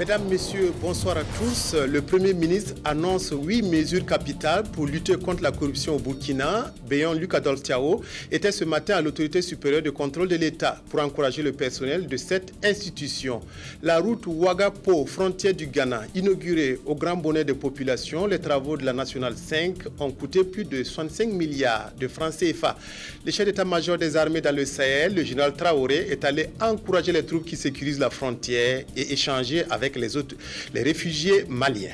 Mesdames, Messieurs, bonsoir à tous. Le Premier ministre annonce 8 mesures capitales pour lutter contre la corruption au Burkina. Béon Luc Adolphe Thiaw était ce matin à l'autorité supérieure de contrôle de l'État pour encourager le personnel de cette institution. La route Ouagapo, frontière du Ghana, inaugurée au grand bonheur des populations, les travaux de la Nationale 5 ont coûté plus de 65 milliards de francs CFA. Le chef d'état-major des armées dans le Sahel, le général Traoré, est allé encourager les troupes qui sécurisent la frontière et échanger avec les réfugiés maliens.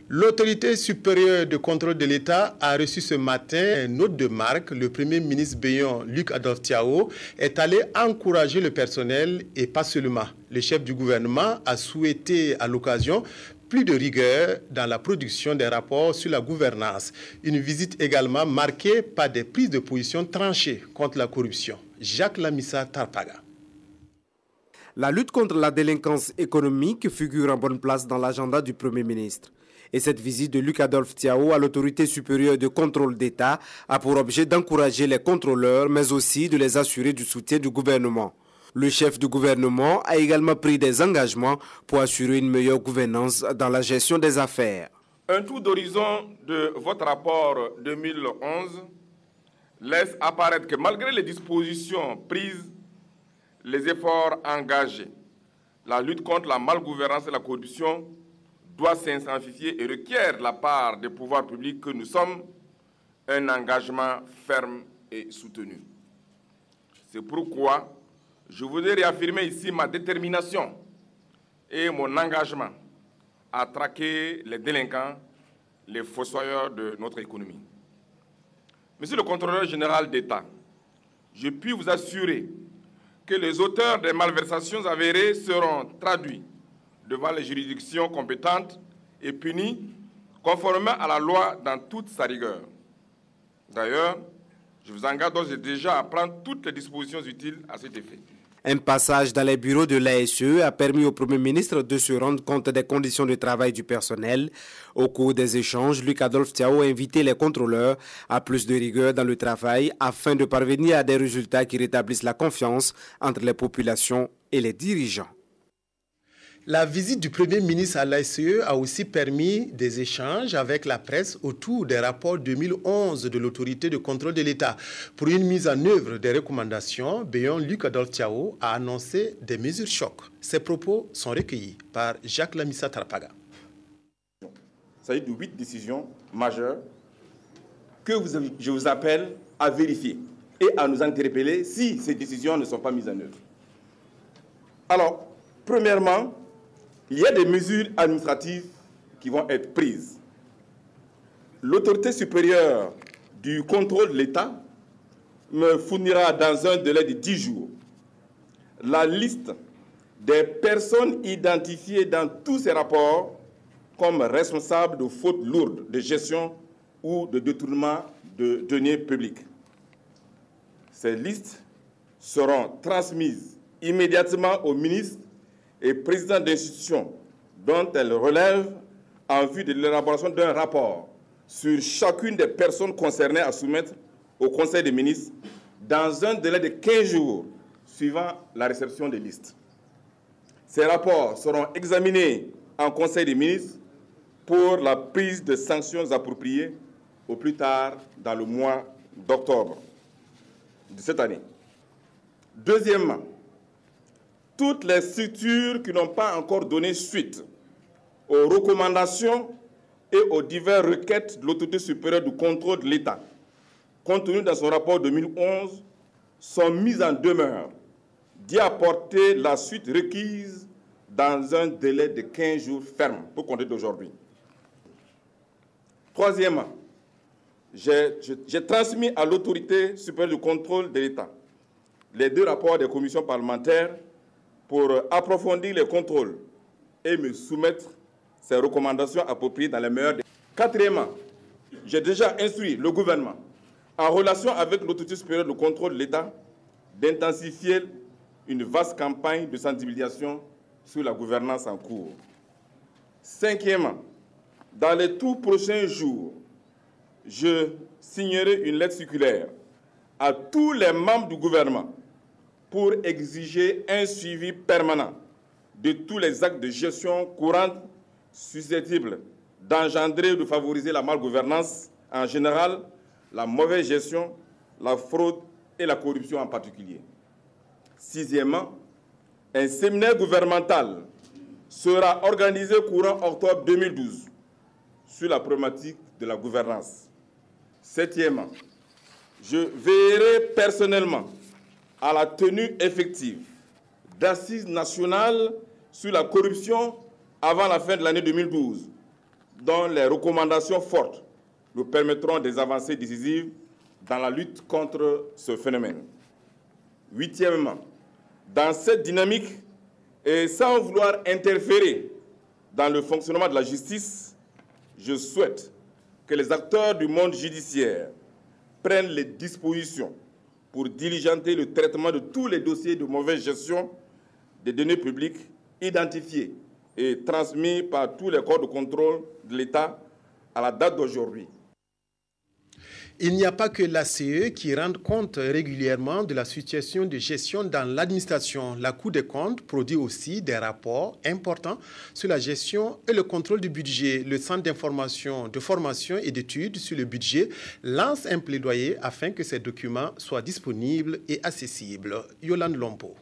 L'autorité supérieure de contrôle de l'État a reçu ce matin une note de marque. Le Premier ministre Béon Luc Adolphe Thiaw est allé encourager le personnel et pas seulement. Le chef du gouvernement a souhaité à l'occasion plus de rigueur dans la production des rapports sur la gouvernance. Une visite également marquée par des prises de position tranchées contre la corruption. Jacques Lamissa Tarpaga. La lutte contre la délinquance économique figure en bonne place dans l'agenda du Premier ministre. Et cette visite de Luc Adolphe Thiaw à l'autorité supérieure de contrôle d'État a pour objet d'encourager les contrôleurs, mais aussi de les assurer du soutien du gouvernement. Le chef du gouvernement a également pris des engagements pour assurer une meilleure gouvernance dans la gestion des affaires. Un tour d'horizon de votre rapport 2011 laisse apparaître que malgré les dispositions prises, les efforts engagés, la lutte contre la malgouvernance et la corruption doit s'intensifier et requiert de la part des pouvoirs publics que nous sommes un engagement ferme et soutenu. C'est pourquoi je voudrais réaffirmer ici ma détermination et mon engagement à traquer les délinquants, les fossoyeurs de notre économie. Monsieur le contrôleur général d'État, je puis vous assurer que les auteurs des malversations avérées seront traduits devant les juridictions compétentes et punis conformément à la loi dans toute sa rigueur. D'ailleurs, je vous engage d'ores et déjà à prendre toutes les dispositions utiles à cet effet. Un passage dans les bureaux de l'ASE a permis au Premier ministre de se rendre compte des conditions de travail du personnel. Au cours des échanges, Luc Adolphe Thiaw a invité les contrôleurs à plus de rigueur dans le travail afin de parvenir à des résultats qui rétablissent la confiance entre les populations et les dirigeants. La visite du Premier ministre à l'ASE a aussi permis des échanges avec la presse autour des rapports 2011 de l'autorité de contrôle de l'État. Pour une mise en œuvre des recommandations, Béon Luc Adolphe Thiaw a annoncé des mesures chocs. Ces propos sont recueillis par Jacques Lamissa Tarpaga. Il s'agit de 8 décisions majeures que je vous appelle à vérifier et à nous interpeller si ces décisions ne sont pas mises en œuvre. Alors, premièrement, il y a des mesures administratives qui vont être prises. L'autorité supérieure du contrôle de l'État me fournira dans un délai de 10 jours la liste des personnes identifiées dans tous ces rapports comme responsables de fautes lourdes de gestion ou de détournement de deniers publics. Ces listes seront transmises immédiatement au ministre et président d'institutions dont elles relèvent en vue de l'élaboration d'un rapport sur chacune des personnes concernées à soumettre au Conseil des ministres dans un délai de 15 jours suivant la réception des listes. Ces rapports seront examinés en Conseil des ministres pour la prise de sanctions appropriées au plus tard dans le mois d'octobre de cette année. Deuxièmement, toutes les structures qui n'ont pas encore donné suite aux recommandations et aux diverses requêtes de l'autorité supérieure du contrôle de l'État, contenues dans son rapport 2011, sont mises en demeure d'y apporter la suite requise dans un délai de 15 jours ferme, pour compter d'aujourd'hui. Troisièmement, j'ai transmis à l'autorité supérieure du contrôle de l'État les 2 rapports des commissions parlementaires pour approfondir les contrôles et me soumettre ces recommandations appropriées dans les meilleurs délais. Quatrièmement, j'ai déjà instruit le gouvernement, en relation avec l'autorité supérieure de contrôle de l'État, d'intensifier une vaste campagne de sensibilisation sur la gouvernance en cours. Cinquièmement, dans les tout prochains jours, je signerai une lettre circulaire à tous les membres du gouvernement pour exiger un suivi permanent de tous les actes de gestion courante susceptibles d'engendrer ou de favoriser la malgouvernance en général, la mauvaise gestion, la fraude et la corruption en particulier. Sixièmement, un séminaire gouvernemental sera organisé courant octobre 2012 sur la problématique de la gouvernance. Septièmement, je veillerai personnellement à la tenue effective d'assises nationales sur la corruption avant la fin de l'année 2012, dont les recommandations fortes nous permettront des avancées décisives dans la lutte contre ce phénomène. Huitièmement, dans cette dynamique, et sans vouloir interférer dans le fonctionnement de la justice, je souhaite que les acteurs du monde judiciaire prennent les dispositions pour diligenter le traitement de tous les dossiers de mauvaise gestion des données publiques identifiés et transmis par tous les corps de contrôle de l'État à la date d'aujourd'hui. Il n'y a pas que l'ACE qui rende compte régulièrement de la situation de gestion dans l'administration. La Cour des comptes produit aussi des rapports importants sur la gestion et le contrôle du budget. Le Centre d'information, de formation et d'études sur le budget lance un plaidoyer afin que ces documents soient disponibles et accessibles. Yolande Lompo.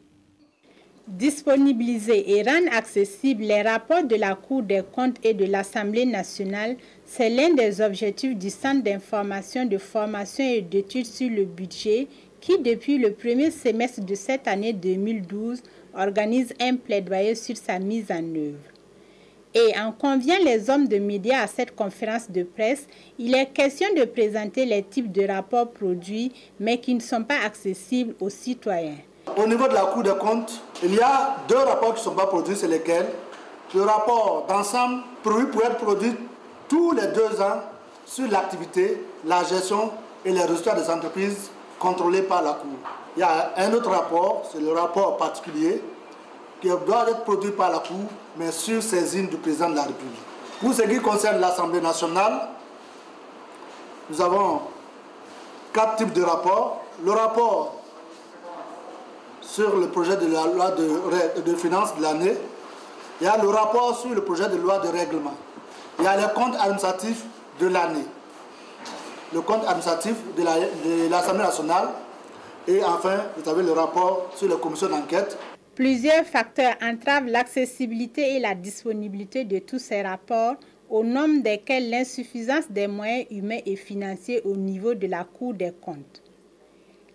Disponibiliser et rendre accessibles les rapports de la Cour des comptes et de l'Assemblée nationale, c'est l'un des objectifs du Centre d'information, de formation et d'études sur le budget qui, depuis le premier semestre de cette année 2012, organise un plaidoyer sur sa mise en œuvre. Et en convient les hommes de médias à cette conférence de presse, il est question de présenter les types de rapports produits, mais qui ne sont pas accessibles aux citoyens. Au niveau de la Cour des comptes, il y a deux rapports qui ne sont pas produits, c'est lesquels? Le rapport d'ensemble prévu pour être produit tous les 2 ans sur l'activité, la gestion et les résultats des entreprises contrôlées par la Cour. Il y a un autre rapport, c'est le rapport particulier, qui doit être produit par la Cour, mais sur saisine du président de la République. Pour ce qui concerne l'Assemblée nationale, nous avons 4 types de rapports. Le rapport sur le projet de la loi de finances de l'année. Il y a le rapport sur le projet de loi de règlement. Il y a le compte administratif de l'année. Le compte administratif de l'Assemblée nationale. Et enfin, vous avez le rapport sur les commissions d'enquête. Plusieurs facteurs entravent l'accessibilité et la disponibilité de tous ces rapports, au nombre desquels l'insuffisance des moyens humains et financiers au niveau de la Cour des comptes.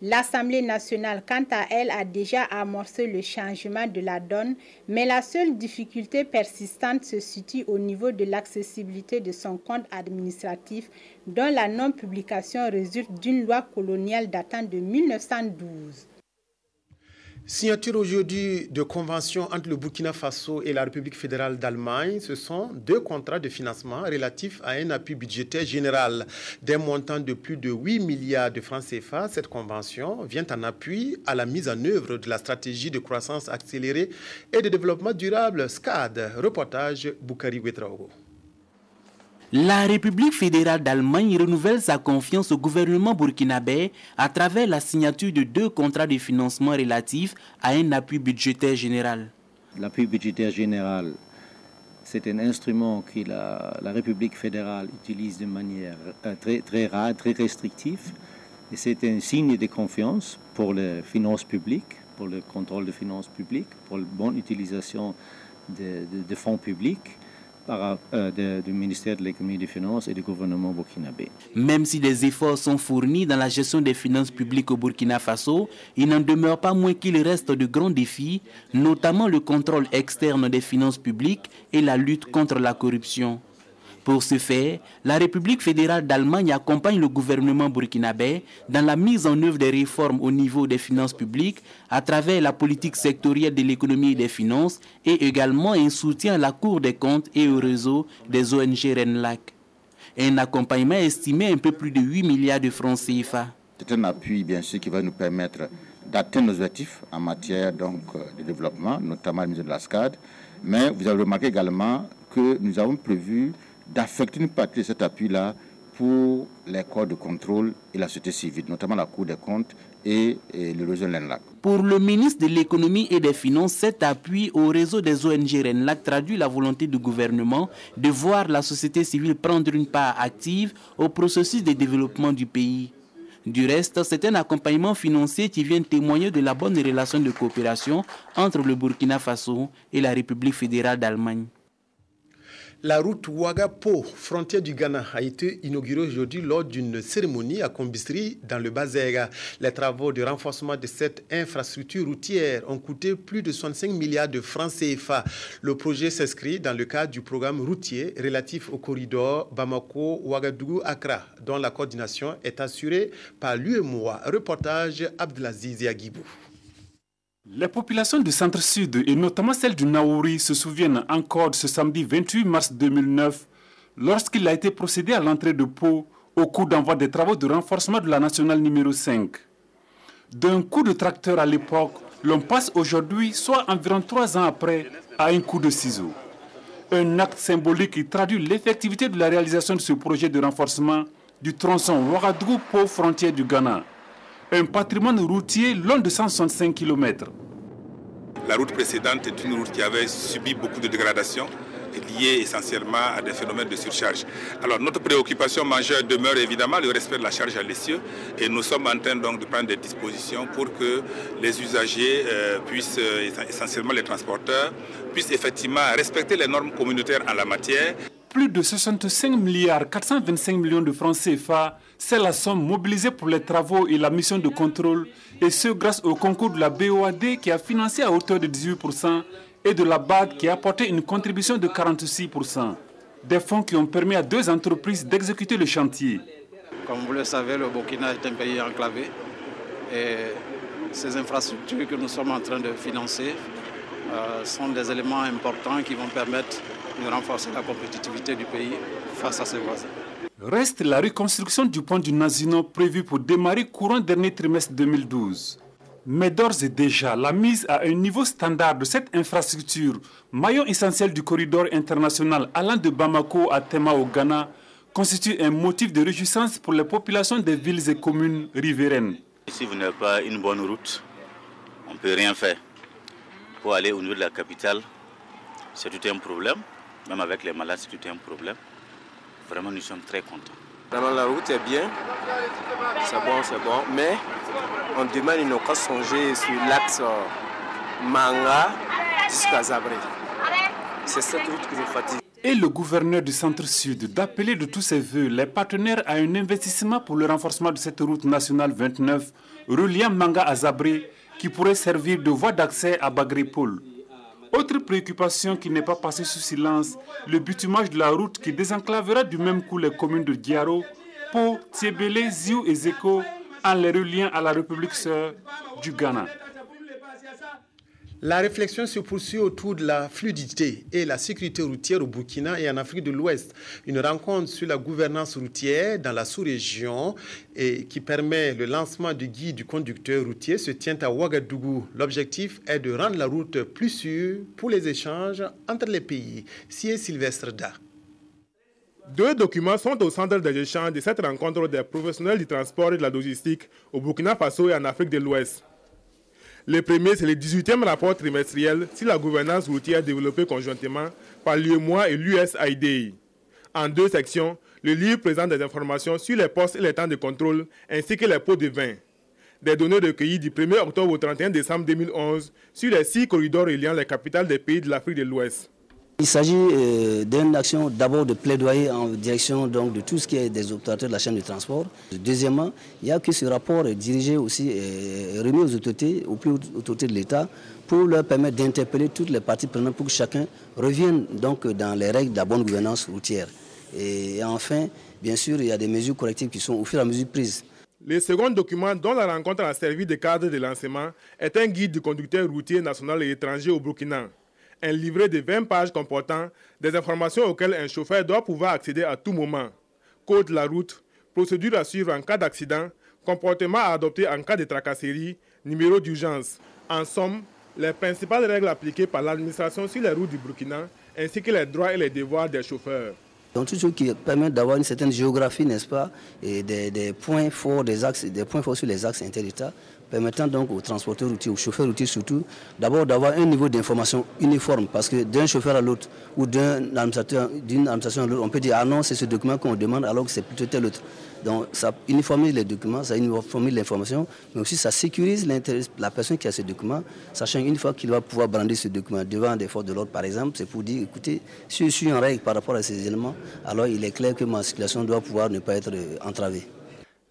L'Assemblée nationale, quant à elle, a déjà amorcé le changement de la donne, mais la seule difficulté persistante se situe au niveau de l'accessibilité de son compte administratif, dont la non-publication résulte d'une loi coloniale datant de 1912. Signature aujourd'hui de convention entre le Burkina Faso et la République fédérale d'Allemagne. Ce sont 2 contrats de financement relatifs à un appui budgétaire général d'un montant de plus de 8 milliards de francs CFA. Cette convention vient en appui à la mise en œuvre de la stratégie de croissance accélérée et de développement durable SCAD. Reportage Boukari Ouedraogo. La République fédérale d'Allemagne renouvelle sa confiance au gouvernement burkinabé à travers la signature de 2 contrats de financement relatifs à un appui budgétaire général. L'appui budgétaire général, c'est un instrument que la République fédérale utilise de manière très rare, très restrictive. Et c'est un signe de confiance pour les finances publiques, pour le contrôle des finances publiques, pour la bonne utilisation de fonds publics. Du ministère de l'économie et des finances et du gouvernement burkinabé. Même si des efforts sont fournis dans la gestion des finances publiques au Burkina Faso, il n'en demeure pas moins qu'il reste de grands défis, notamment le contrôle externe des finances publiques et la lutte contre la corruption. Pour ce faire, la République fédérale d'Allemagne accompagne le gouvernement burkinabé dans la mise en œuvre des réformes au niveau des finances publiques à travers la politique sectorielle de l'économie et des finances et également un soutien à la Cour des comptes et au réseau des ONG RENLAC. Un accompagnement estimé à un peu plus de 8 milliards de francs CFA. C'est un appui, bien sûr, qui va nous permettre d'atteindre nos objectifs en matière de développement, notamment de la SCAD. Mais vous avez remarqué également que nous avons prévu d'affecter une partie de cet appui-là pour les corps de contrôle et la société civile, notamment la Cour des comptes et le réseau RENLAC. Pour le ministre de l'Économie et des Finances, cet appui au réseau des ONG RENLAC traduit la volonté du gouvernement de voir la société civile prendre une part active au processus de développement du pays. Du reste, c'est un accompagnement financier qui vient témoigner de la bonne relation de coopération entre le Burkina Faso et la République fédérale d'Allemagne. La route Ouagapo, frontière du Ghana, a été inaugurée aujourd'hui lors d'une cérémonie à Kombistri dans le Bazéga. Les travaux de renforcement de cette infrastructure routière ont coûté plus de 65 milliards de francs CFA. Le projet s'inscrit dans le cadre du programme routier relatif au corridor Bamako-Ouagadougou-Accra, dont la coordination est assurée par l'UEMOA. Reportage Abdelaziz Yagibou. Les populations du centre-sud et notamment celles du Naouri se souviennent encore de ce samedi 28 mars 2009 lorsqu'il a été procédé à l'entrée de Pau au cours d'envoi des travaux de renforcement de la nationale numéro 5. D'un coup de tracteur à l'époque, l'on passe aujourd'hui, soit environ 3 ans après, à un coup de ciseau. Un acte symbolique qui traduit l'effectivité de la réalisation de ce projet de renforcement du tronçon Ouagadougou-Pau frontière du Ghana. Un patrimoine routier long de 165 km. La route précédente est une route qui avait subi beaucoup de dégradations liées essentiellement à des phénomènes de surcharge. Alors notre préoccupation majeure demeure évidemment le respect de la charge à l'essieu et nous sommes en train donc de prendre des dispositions pour que les usagers puissent, essentiellement les transporteurs, puissent effectivement respecter les normes communautaires en la matière. Plus de 65 milliards 425 millions de francs CFA, c'est la somme mobilisée pour les travaux et la mission de contrôle, et ce grâce au concours de la BOAD qui a financé à hauteur de 18% et de la BAD qui a apporté une contribution de 46%. Des fonds qui ont permis à 2 entreprises d'exécuter le chantier. Comme vous le savez, le Burkina est un pays enclavé et ces infrastructures que nous sommes en train de financer sont des éléments importants qui vont permettre de renforcer la compétitivité du pays face à ses voisins. Reste la reconstruction du pont du Nazino prévu pour démarrer courant dernier trimestre 2012. Mais d'ores et déjà, la mise à un niveau standard de cette infrastructure, maillon essentiel du corridor international allant de Bamako à Tema au Ghana, constitue un motif de réjouissance pour les populations des villes et communes riveraines. Si vous n'avez pas une bonne route, on ne peut rien faire. Pour aller au niveau de la capitale, c'est tout un problème. Même avec les malades, c'est tout un problème. Vraiment, nous sommes très contents. Vraiment, la route est bien, c'est bon, mais on demande une cas songer sur l'axe Manga jusqu'à Zabré. C'est cette route qui nous fatigue. Et le gouverneur du centre-sud d'appeler de tous ses voeux les partenaires à un investissement pour le renforcement de cette route nationale 29 reliant Manga à Zabré qui pourrait servir de voie d'accès à Bagrépol. Autre préoccupation qui n'est pas passée sous silence, le bitumage de la route qui désenclavera du même coup les communes de Diaro, Pau, Tiebele, Ziou et Zeko en les reliant à la République sœur du Ghana. La réflexion se poursuit autour de la fluidité et la sécurité routière au Burkina et en Afrique de l'Ouest. Une rencontre sur la gouvernance routière dans la sous-région et qui permet le lancement du guide du conducteur routier se tient à Ouagadougou. L'objectif est de rendre la route plus sûre pour les échanges entre les pays. Sié Sylvestre Da. 2 documents sont au centre des échanges de cette rencontre des professionnels du transport et de la logistique au Burkina Faso et en Afrique de l'Ouest. Le premier, c'est le 18e rapport trimestriel sur la gouvernance routière développée conjointement par l'UEMOA et l'USAID. En 2 sections, le livre présente des informations sur les postes et les temps de contrôle, ainsi que les pots de vin. Des données recueillies du 1er octobre au 31 décembre 2011 sur les 6 corridors reliant les capitales des pays de l'Afrique de l'Ouest. Il s'agit d'une action d'abord de plaidoyer en direction donc, de tout ce qui est des opérateurs de la chaîne de transport. Deuxièmement, il y a que ce rapport est dirigé aussi et remis aux autorités, aux plus hautes autorités de l'État pour leur permettre d'interpeller toutes les parties prenantes pour que chacun revienne donc dans les règles de la bonne gouvernance routière. Et enfin, bien sûr, il y a des mesures correctives qui sont au fur et à mesure prises. Le second document dont la rencontre a servi de cadre de lancement est un guide du conducteur routier national et étranger au Burkina. Un livret de 20 pages comportant des informations auxquelles un chauffeur doit pouvoir accéder à tout moment. Code de la route, procédure à suivre en cas d'accident, comportement à adopter en cas de tracasserie, numéro d'urgence. En somme, les principales règles appliquées par l'administration sur les routes du Burkina, ainsi que les droits et les devoirs des chauffeurs. Donc tout ce qui permet d'avoir une certaine géographie, n'est-ce pas, et des points forts, des points forts sur les axes inter-États, permettant donc aux transporteurs routiers, aux chauffeurs routiers surtout, d'abord d'avoir un niveau d'information uniforme, parce que d'un chauffeur à l'autre ou d'une administration à l'autre, on peut dire ah non, c'est ce document qu'on demande alors que c'est plutôt tel autre. Donc ça uniformise les documents, ça uniformise l'information, mais aussi ça sécurise la personne qui a ce document, sachant une fois qu'il va pouvoir brandir ce document devant des forces de l'ordre par exemple, c'est pour dire écoutez, si je suis en règle par rapport à ces éléments, alors il est clair que ma circulation doit pouvoir ne pas être entravée.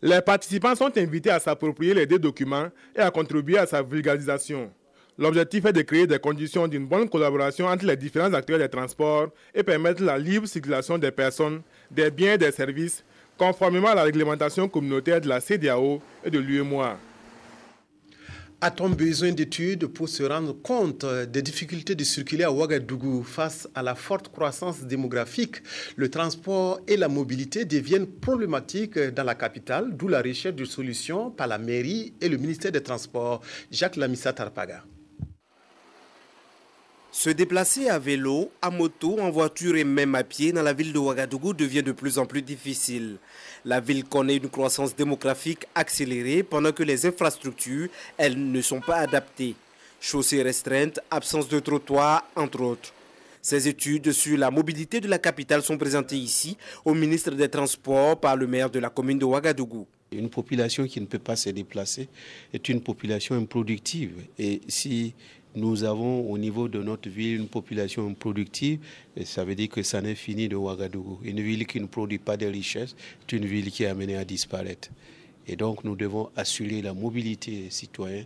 Les participants sont invités à s'approprier les deux documents et à contribuer à sa vulgarisation. L'objectif est de créer des conditions d'une bonne collaboration entre les différents acteurs des transports et permettre la libre circulation des personnes, des biens et des services, conformément à la réglementation communautaire de la CEDEAO et de l'UEMOA. A-t-on besoin d'études pour se rendre compte des difficultés de circuler à Ouagadougou face à la forte croissance démographique? Le transport et la mobilité deviennent problématiques dans la capitale, d'où la recherche de solutions par la mairie et le ministère des Transports. Jacques Lamissa Tarpaga. Se déplacer à vélo, à moto, en voiture et même à pied dans la ville de Ouagadougou devient de plus en plus difficile. La ville connaît une croissance démographique accélérée pendant que les infrastructures, elles, ne sont pas adaptées. Chaussées restreintes, absence de trottoirs, entre autres. Ces études sur la mobilité de la capitale sont présentées ici au ministre des Transports par le maire de la commune de Ouagadougou. Une population qui ne peut pas se déplacer est une population improductive. Et si nous avons au niveau de notre ville une population improductive, ça veut dire que ça n'est fini de Ouagadougou. Une ville qui ne produit pas de richesses est une ville qui est amenée à disparaître. Et donc nous devons assurer la mobilité des citoyens,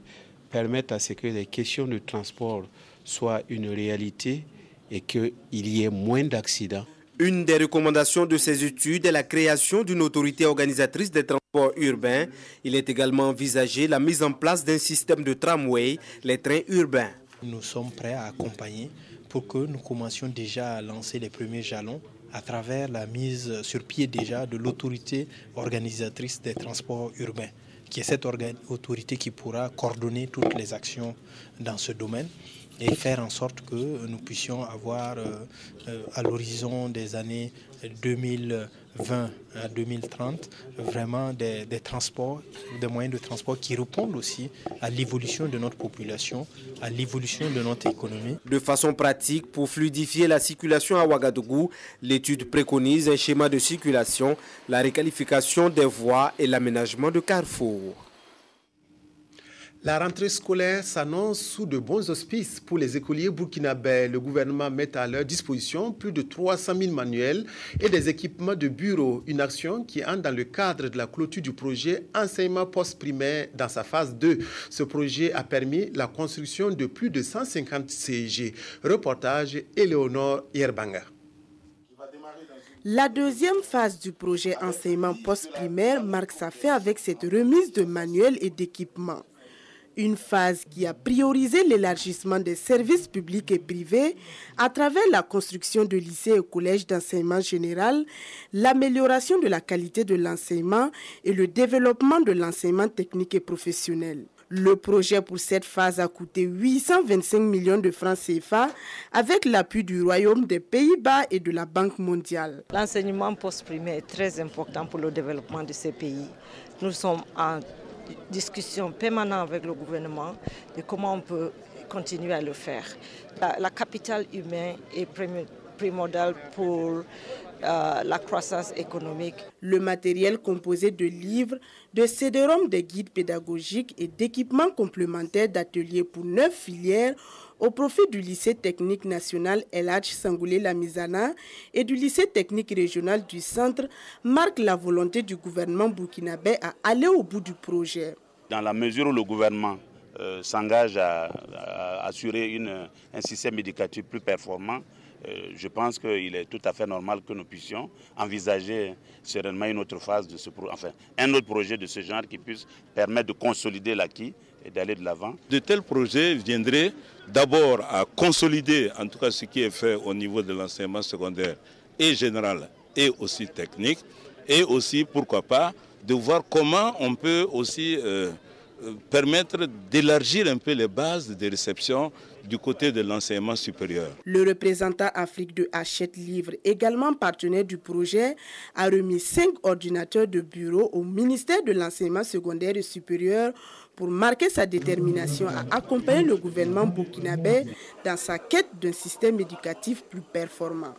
permettre à ce que les questions de transport soient une réalité et qu'il y ait moins d'accidents. Une des recommandations de ces études est la création d'une autorité organisatrice des transports urbains. Il est également envisagé la mise en place d'un système de tramway, les trains urbains. Nous sommes prêts à accompagner pour que nous commencions déjà à lancer les premiers jalons à travers la mise sur pied déjà de l'autorité organisatrice des transports urbains, qui est cette autorité qui pourra coordonner toutes les actions dans ce domaine et faire en sorte que nous puissions avoir à l'horizon des années 2020 à 2030 vraiment des transports, des moyens de transport qui répondent aussi à l'évolution de notre population, à l'évolution de notre économie. De façon pratique, pour fluidifier la circulation à Ouagadougou, l'étude préconise un schéma de circulation, la requalification des voies et l'aménagement de carrefours. La rentrée scolaire s'annonce sous de bons auspices pour les écoliers burkinabés. Le gouvernement met à leur disposition plus de 300 000 manuels et des équipements de bureau. Une action qui entre dans le cadre de la clôture du projet enseignement post-primaire dans sa phase 2. Ce projet a permis la construction de plus de 150 CEG. Reportage Éléonore Yerbanga. La deuxième phase du projet enseignement post-primaire marque sa fin avec cette remise de manuels et d'équipements. Une phase qui a priorisé l'élargissement des services publics et privés à travers la construction de lycées et collèges d'enseignement général, l'amélioration de la qualité de l'enseignement et le développement de l'enseignement technique et professionnel. Le projet pour cette phase a coûté 825 millions de francs CFA avec l'appui du Royaume des Pays-Bas et de la Banque mondiale. L'enseignement post-primaire est très important pour le développement de ces pays. Nous sommes en discussion permanente avec le gouvernement de comment on peut continuer à le faire. La capitale humaine est primordiale pour la croissance économique. Le matériel composé de livres, de CD-ROM, de guides pédagogiques et d'équipements complémentaires d'ateliers pour 9 filières au profit du lycée technique national El Hadj Sangoulé Lamizana et du lycée technique régional du centre marque la volonté du gouvernement burkinabé à aller au bout du projet. Dans la mesure où le gouvernement s'engage à assurer un système éducatif plus performant, je pense qu'il est tout à fait normal que nous puissions envisager sereinement une autre phase de un autre projet de ce genre qui puisse permettre de consolider l'acquis et d'aller de l'avant. De tels projets viendraient d'abord à consolider en tout cas ce qui est fait au niveau de l'enseignement secondaire et général et aussi technique, et aussi pourquoi pas de voir comment on peut aussi permettre d'élargir un peu les bases de réception du côté de l'enseignement supérieur. Le représentant Afrique de Hachette Livre, également partenaire du projet, a remis 5 ordinateurs de bureau au ministère de l'enseignement secondaire et supérieur pour marquer sa détermination à accompagner le gouvernement burkinabé dans sa quête d'un système éducatif plus performant.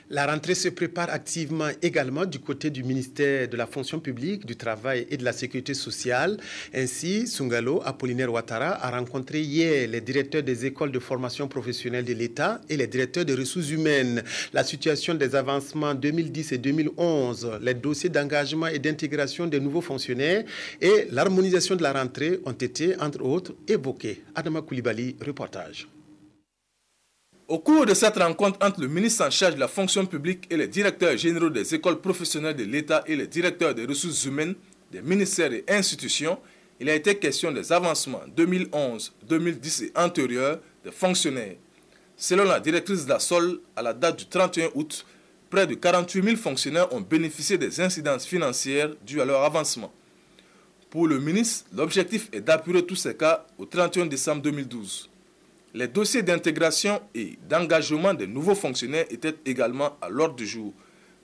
La rentrée se prépare activement également du côté du ministère de la fonction publique, du travail et de la sécurité sociale. Ainsi, Sungalo Apollinaire Ouattara a rencontré hier les directeurs des écoles de formation professionnelle de l'État et les directeurs des ressources humaines. La situation des avancements 2010 et 2011, les dossiers d'engagement et d'intégration des nouveaux fonctionnaires et l'harmonisation de la rentrée ont été, entre autres, évoqués. Adama Koulibaly, reportage. Au cours de cette rencontre entre le ministre en charge de la fonction publique et les directeurs généraux des écoles professionnelles de l'État et les directeurs des ressources humaines des ministères et institutions, il a été question des avancements 2011, 2010 et antérieurs des fonctionnaires. Selon la directrice de la SOL, à la date du 31 août, près de 48 000 fonctionnaires ont bénéficié des incidences financières dues à leur avancement. Pour le ministre, l'objectif est d'apurer tous ces cas au 31 décembre 2012. Les dossiers d'intégration et d'engagement des nouveaux fonctionnaires étaient également à l'ordre du jour.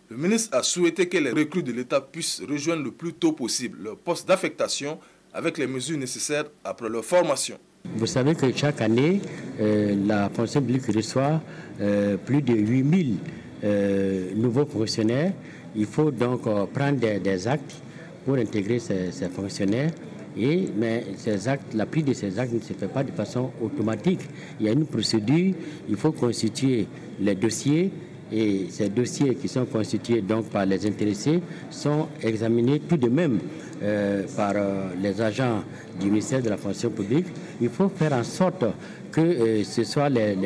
Le ministre a souhaité que les recrues de l'État puissent rejoindre le plus tôt possible leur poste d'affectation avec les mesures nécessaires après leur formation. Vous savez que chaque année, la fonction publique reçoit plus de 8 000 nouveaux fonctionnaires. Il faut donc prendre des actes pour intégrer ces fonctionnaires. Mais ces actes, la prise de ces actes ne se fait pas de façon automatique. Il y a une procédure, il faut constituer les dossiers et ces dossiers qui sont constitués donc par les intéressés sont examinés tout de même par les agents du ministère de la fonction publique. Il faut faire en sorte que ce soit les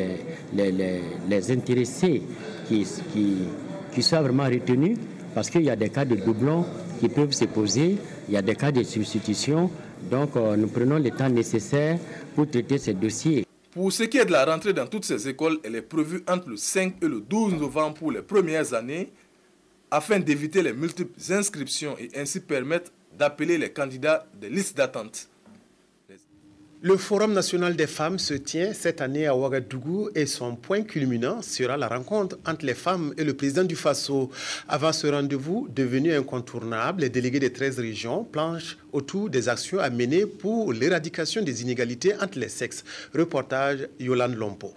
intéressés qui soient vraiment retenus parce qu'il y a des cas de doublons qui peuvent se poser, il y a des cas de substitution, donc nous prenons le temps nécessaire pour traiter ces dossiers. Pour ce qui est de la rentrée dans toutes ces écoles, elle est prévue entre le 5 et le 12 novembre pour les premières années, afin d'éviter les multiples inscriptions et ainsi permettre d'appeler les candidats des listes d'attente. Le Forum national des femmes se tient cette année à Ouagadougou et son point culminant sera la rencontre entre les femmes et le président du Faso. Avant ce rendez-vous, devenu incontournable, les délégués des 13 régions planchent autour des actions à mener pour l'éradication des inégalités entre les sexes. Reportage Yolande Lompo.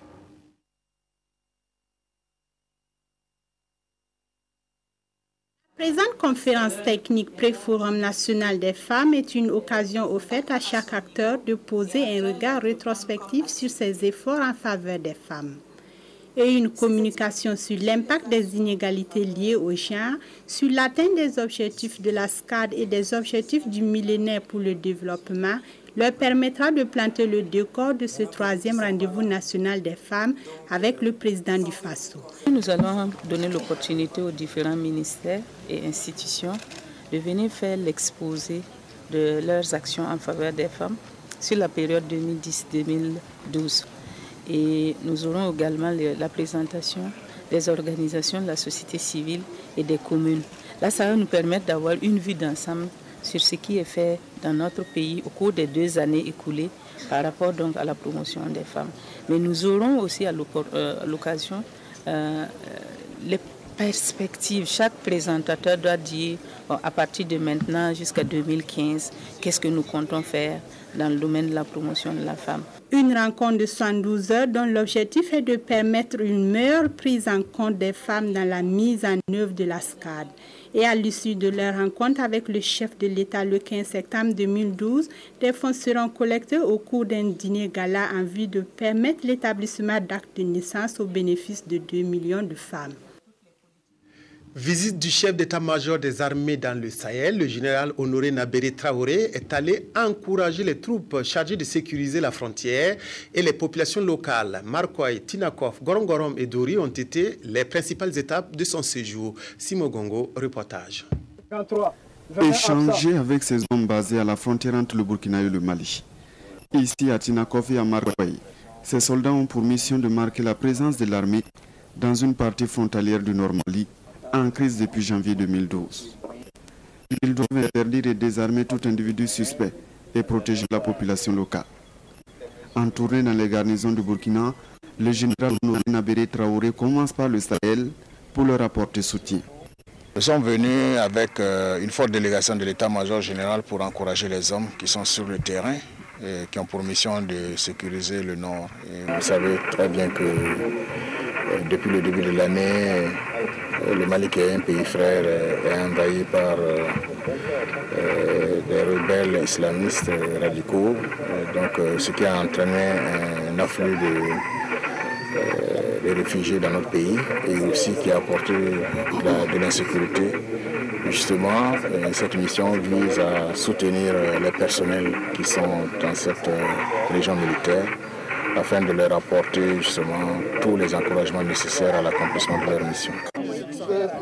La présente conférence technique pré-Forum national des femmes est une occasion offerte à chaque acteur de poser un regard rétrospectif sur ses efforts en faveur des femmes. Et une communication sur l'impact des inégalités liées au genre, sur l'atteinte des objectifs de la SCAD et des objectifs du millénaire pour le développement leur permettra de planter le décor de ce 3e rendez-vous national des femmes avec le président du Faso. Nous allons donner l'opportunité aux différents ministères et institutions de venir faire l'exposé de leurs actions en faveur des femmes sur la période 2010-2012. Et nous aurons également la présentation des organisations de la société civile et des communes. Là, ça va nous permettre d'avoir une vue d'ensemble sur ce qui est fait dans notre pays au cours des 2 années écoulées par rapport donc à la promotion des femmes. Mais nous aurons aussi à l'occasion les perspectives. Chaque présentateur doit dire à partir de maintenant jusqu'à 2015, qu'est-ce que nous comptons faire dans le domaine de la promotion de la femme. Une rencontre de 72 heures dont l'objectif est de permettre une meilleure prise en compte des femmes dans la mise en œuvre de la SCAD. Et à l'issue de leur rencontre avec le chef de l'État le 15 septembre 2012, des fonds seront collectés au cours d'un dîner gala en vue de permettre l'établissement d'actes de naissance au bénéfice de 2 millions de femmes. Visite du chef d'état-major des armées dans le Sahel, le général Honoré Nabéré Traoré est allé encourager les troupes chargées de sécuriser la frontière et les populations locales. Marcoy, Tinakov, Gorongorom et Dori ont été les principales étapes de son séjour. Simo Gongo, reportage. Échanger avec ces hommes basés à la frontière entre le Burkina et le Mali. Ici à Tinakov et à Marcoy, ces soldats ont pour mission de marquer la présence de l'armée dans une partie frontalière du Nord Mali, en crise depuis janvier 2012. Ils doivent interdire et désarmer tout individu suspect et protéger la population locale. En tournée dans les garnisons du Burkina, le général Honoré Nabéré Traoré commence par le Sahel pour leur apporter soutien. Nous sommes venus avec une forte délégation de l'état-major général pour encourager les hommes qui sont sur le terrain et qui ont pour mission de sécuriser le Nord. Et vous savez très bien que depuis le début de l'année, le Mali, qui est un pays frère, est envahi par des rebelles islamistes radicaux, donc ce qui a entraîné un afflux de réfugiés dans notre pays et aussi qui a apporté de l'insécurité. Justement, cette mission vise à soutenir les personnels qui sont dans cette région militaire afin de leur apporter justement tous les encouragements nécessaires à l'accomplissement de leur mission.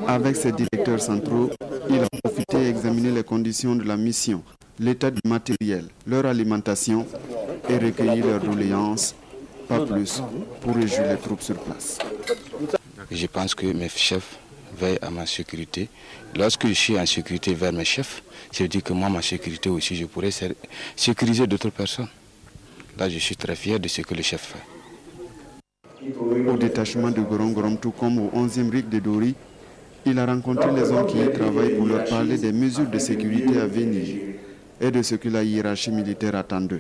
Avec ses directeurs centraux, il a profité et examiné les conditions de la mission, l'état du matériel, leur alimentation et recueilli leurs doléances, pas plus, pour réjouir les troupes sur place. Je pense que mes chefs veillent à ma sécurité. Lorsque je suis en sécurité vers mes chefs, ça veut dire que moi, ma sécurité aussi, je pourrais sécuriser d'autres personnes. Là, je suis très fier de ce que le chef fait. Au détachement de Gorom Gorom, tout comme au 11e RIC de Dori, il a rencontré les hommes qui y travaillent pour leur parler des mesures de sécurité à venir et de ce que la hiérarchie militaire attend d'eux.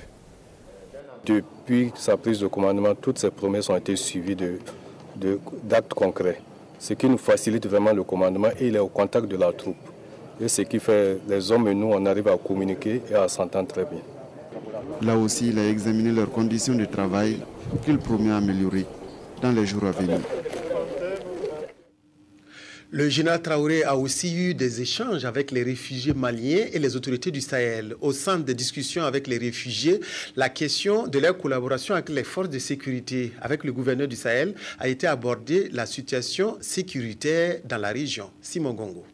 Depuis sa prise de commandement, toutes ces promesses ont été suivies d'actes concrets, ce qui nous facilite vraiment le commandement et il est au contact de la troupe. Et ce qui fait les hommes et nous, on arrive à communiquer et à s'entendre très bien. Là aussi, il a examiné leurs conditions de travail qu'il promet à améliorer dans les jours à venir. Le général Traoré a aussi eu des échanges avec les réfugiés maliens et les autorités du Sahel. Au centre des discussions avec les réfugiés, la question de leur collaboration avec les forces de sécurité, avec le gouverneur du Sahel, a été abordée, la situation sécuritaire dans la région. Simon Gongo.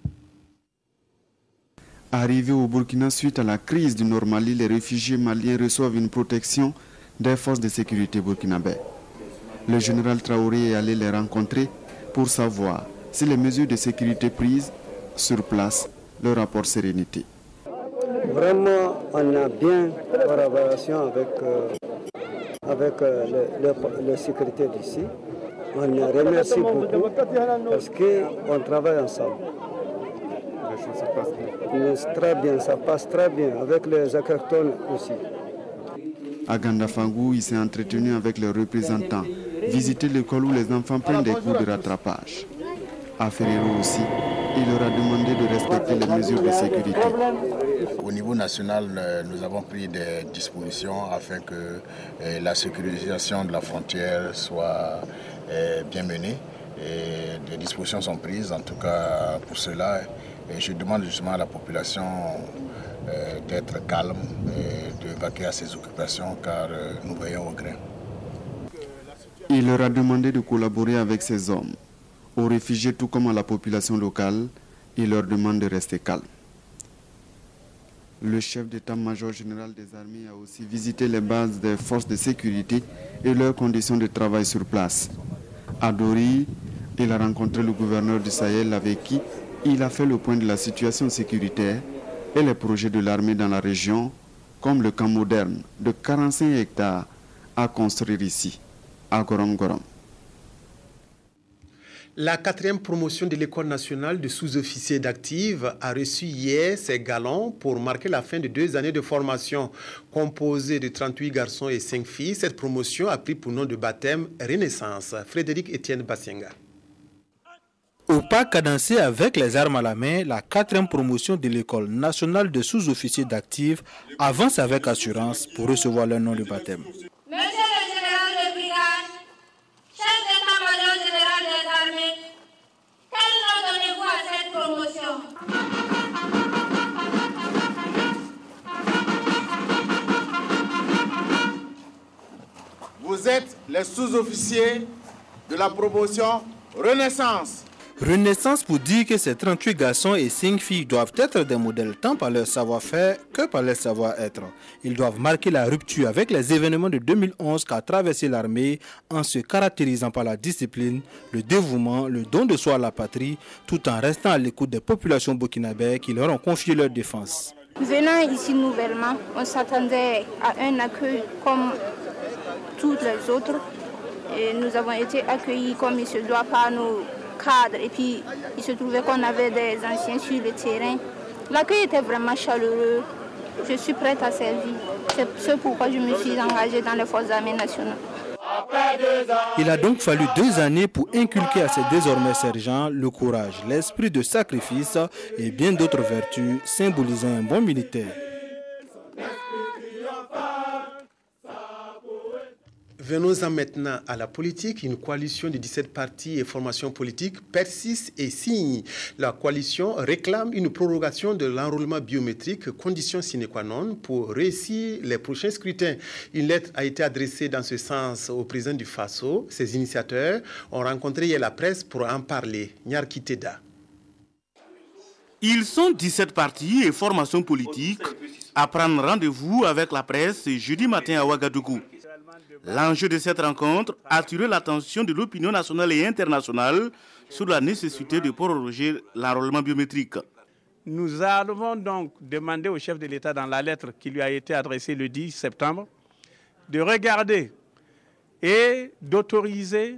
Arrivés au Burkina suite à la crise du Nord Mali, les réfugiés maliens reçoivent une protection des forces de sécurité burkinabè. Le général Traoré est allé les rencontrer pour savoir si les mesures de sécurité prises sur place leur apportent sérénité. Vraiment, on a bien collaboration avec la sécurité d'ici. On les remercie beaucoup parce qu'on travaille ensemble. Très bien, ça passe très bien avec les autochtones aussi. À Gandafangou, il s'est entretenu avec les représentants, visité l'école où les enfants prennent des cours de rattrapage. À Ferrero aussi, il leur a demandé de respecter les mesures de sécurité. Au niveau national, nous avons pris des dispositions afin que la sécurisation de la frontière soit bien menée. Et des dispositions sont prises, en tout cas pour cela. Et je demande justement à la population d'être calme et de vaquer à ses occupations car nous veillons au grain. Il leur a demandé de collaborer avec ces hommes. Aux réfugiés tout comme à la population locale, il leur demande de rester calme. Le chef d'état-major général des armées a aussi visité les bases des forces de sécurité et leurs conditions de travail sur place. À Dori, il a rencontré le gouverneur du Sahel avec qui il a fait le point de la situation sécuritaire et les projets de l'armée dans la région, comme le camp moderne de 45 hectares à construire ici, à Gorom Gorom. La 4e promotion de l'École nationale de sous-officiers d'active a reçu hier ses galons pour marquer la fin de 2 années de formation. Composée de 38 garçons et 5 filles, cette promotion a pris pour nom de baptême Renaissance. Frédéric Etienne Bassenga. Au pas cadencé avec les armes à la main, la 4e promotion de l'École nationale de sous-officiers d'active avance avec assurance pour recevoir leur nom de baptême. Monsieur le général de brigade, chef d'état-major général des armées, quel nom donnez-vous à cette promotion? Vous êtes les sous-officiers de la promotion Renaissance. Renaissance pour dire que ces 38 garçons et 5 filles doivent être des modèles tant par leur savoir-faire que par leur savoir-être. Ils doivent marquer la rupture avec les événements de 2011 qu'a traversé l'armée en se caractérisant par la discipline, le dévouement, le don de soi à la patrie, tout en restant à l'écoute des populations burkinabèes qui leur ont confié leur défense. Venant ici nouvellement, on s'attendait à un accueil comme tous les autres. Et nous avons été accueillis comme il se doit par nos cadres. Et puis, il se trouvait qu'on avait des anciens sur le terrain. L'accueil était vraiment chaleureux. Je suis prête à servir. C'est ce pourquoi je me suis engagée dans les forces armées nationales. Il a donc fallu 2 années pour inculquer à ses désormais sergents le courage, l'esprit de sacrifice et bien d'autres vertus symbolisant un bon militaire. Venons-en maintenant à la politique. Une coalition de 17 partis et formations politiques persiste et signe. La coalition réclame une prorogation de l'enrôlement biométrique, condition sine qua non pour réussir les prochains scrutins. Une lettre a été adressée dans ce sens au président du Faso. Ses initiateurs ont rencontré hier la presse pour en parler. Nyarki Teda. Ils sont 17 partis et formations politiques à prendre rendez-vous avec la presse jeudi matin à Ouagadougou. L'enjeu de cette rencontre, attirer l'attention de l'opinion nationale et internationale sur la nécessité de proroger l'enrôlement biométrique. Nous avons donc demandé au chef de l'État dans la lettre qui lui a été adressée le 10 septembre de regarder et d'autoriser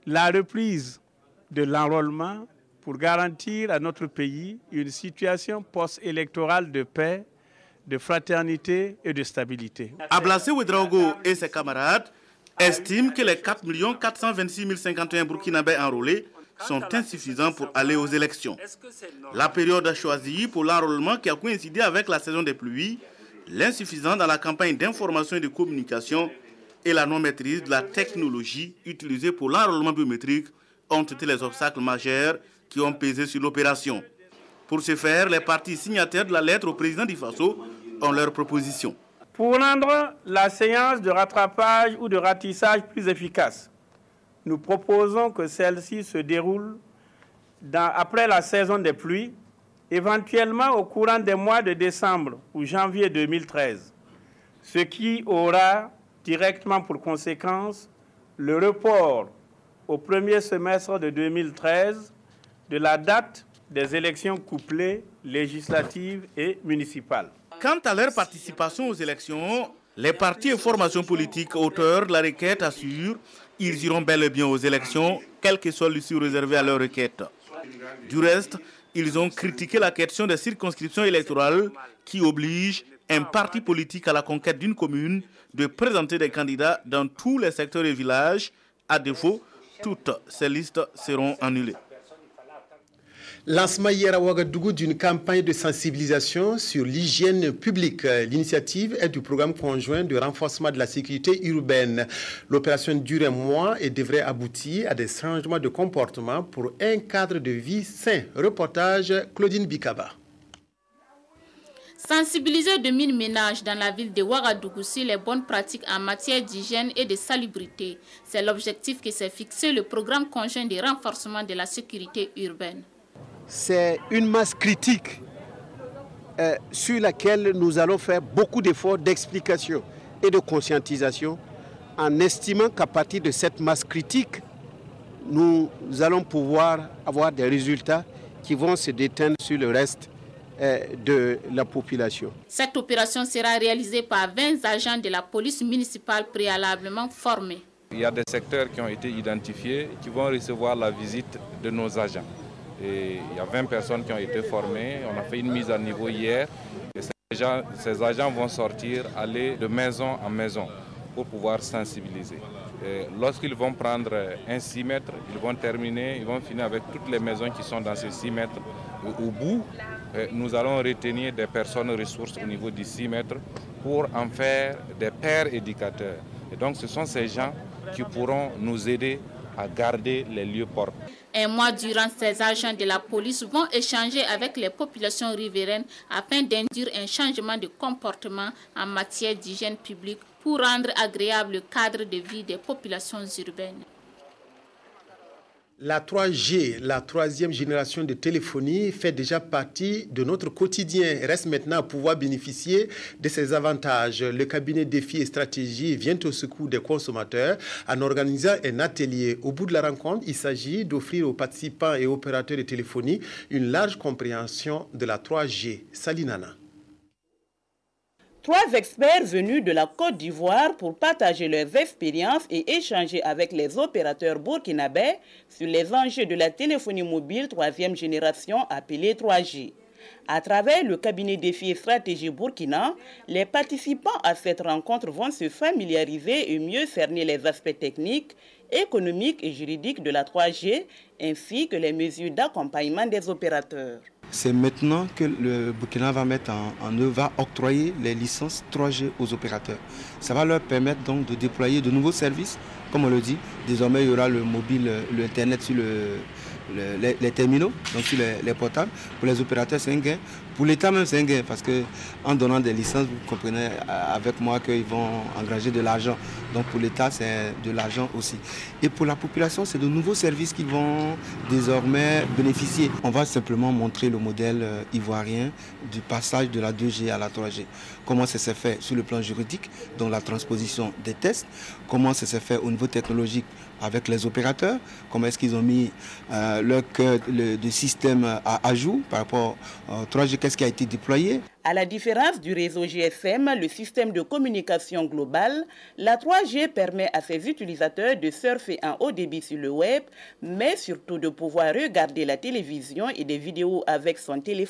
la reprise de l'enrôlement pour garantir à notre pays une situation post-électorale de paix, de fraternité et de stabilité. Ablassé Ouedraogo et ses camarades estiment que les 4 426 051 Burkinabés enrôlés sont insuffisants pour aller aux élections. La période choisie pour l'enrôlement qui a coïncidé avec la saison des pluies, l'insuffisance dans la campagne d'information et de communication et la non-maîtrise de la technologie utilisée pour l'enrôlement biométrique ont été les obstacles majeurs qui ont pesé sur l'opération. Pour ce faire, les partis signataires de la lettre au président du Faso ont leurs propositions. Pour rendre la séance de rattrapage ou de ratissage plus efficace, nous proposons que celle-ci se déroule après la saison des pluies, éventuellement au courant des mois de décembre ou janvier 2013, ce qui aura directement pour conséquence le report au premier semestre de 2013 de la date des élections couplées législatives et municipales. Quant à leur participation aux élections, les partis et formations politiques auteurs de la requête assurent qu'ils iront bel et bien aux élections, quelle que soit l'issue réservée à leur requête. Du reste, ils ont critiqué la question des circonscriptions électorales qui oblige un parti politique à la conquête d'une commune de présenter des candidats dans tous les secteurs et villages. À défaut, toutes ces listes seront annulées. Lancement hier à Ouagadougou d'une campagne de sensibilisation sur l'hygiène publique. L'initiative est du programme conjoint de renforcement de la sécurité urbaine. L'opération dure un mois et devrait aboutir à des changements de comportement pour un cadre de vie sain. Reportage Claudine Bikaba. Sensibiliser 2000 ménages dans la ville de Ouagadougou sur les bonnes pratiques en matière d'hygiène et de salubrité. C'est l'objectif que s'est fixé le programme conjoint de renforcement de la sécurité urbaine. C'est une masse critique sur laquelle nous allons faire beaucoup d'efforts d'explication et de conscientisation en estimant qu'à partir de cette masse critique, nous allons pouvoir avoir des résultats qui vont se déteindre sur le reste de la population. Cette opération sera réalisée par 20 agents de la police municipale préalablement formés. Il y a des secteurs qui ont été identifiés qui vont recevoir la visite de nos agents. Et il y a 20 personnes qui ont été formées. On a fait une mise à niveau hier. Et ces agents vont sortir, aller de maison en maison pour pouvoir sensibiliser. Lorsqu'ils vont prendre un 6 mètres, ils vont finir avec toutes les maisons qui sont dans ces 6 mètres. Au bout, nous allons retenir des personnes ressources au niveau du 6 mètres pour en faire des pères éducateurs. Et donc ce sont ces gens qui pourront nous aider à garder les lieux propres. Un mois durant, ces agents de la police vont échanger avec les populations riveraines afin d'induire un changement de comportement en matière d'hygiène publique pour rendre agréable le cadre de vie des populations urbaines. La 3G, la troisième génération de téléphonie, fait déjà partie de notre quotidien. Reste maintenant à pouvoir bénéficier de ses avantages. Le cabinet Défis et Stratégies vient au secours des consommateurs en organisant un atelier. Au bout de la rencontre, il s'agit d'offrir aux participants et opérateurs de téléphonie une large compréhension de la 3G. Salinana. 3 experts venus de la Côte d'Ivoire pour partager leurs expériences et échanger avec les opérateurs burkinabés sur les enjeux de la téléphonie mobile 3e génération appelée 3G. À travers le cabinet défis et stratégie Burkina, les participants à cette rencontre vont se familiariser et mieux cerner les aspects techniques, économiques et juridiques de la 3G, ainsi que les mesures d'accompagnement des opérateurs. C'est maintenant que le Burkina va mettre en œuvre, va octroyer les licences 3G aux opérateurs. Ça va leur permettre donc de déployer de nouveaux services, comme on le dit. Désormais, il y aura le mobile, l'Internet sur les terminaux, donc sur les portables. Pour les opérateurs, c'est un gain. Pour l'État même, c'est un gain, parce qu'en donnant des licences, vous comprenez avec moi qu'ils vont engager de l'argent. Donc pour l'État, c'est de l'argent aussi. Et pour la population, c'est de nouveaux services qui vont désormais bénéficier. On va simplement montrer le modèle ivoirien du passage de la 2G à la 3G. Comment ça s'est fait sur le plan juridique, donc la transposition des tests. Comment ça s'est fait au niveau technologique avec les opérateurs. Comment est-ce qu'ils ont mis leur cœur de système à jour par rapport au 3G, qu'est-ce qui a été déployé. À la différence du réseau GSM, le système de communication global, la 3G permet à ses utilisateurs de surfer en haut débit sur le web, mais surtout de pouvoir regarder la télévision et des vidéos avec son téléphone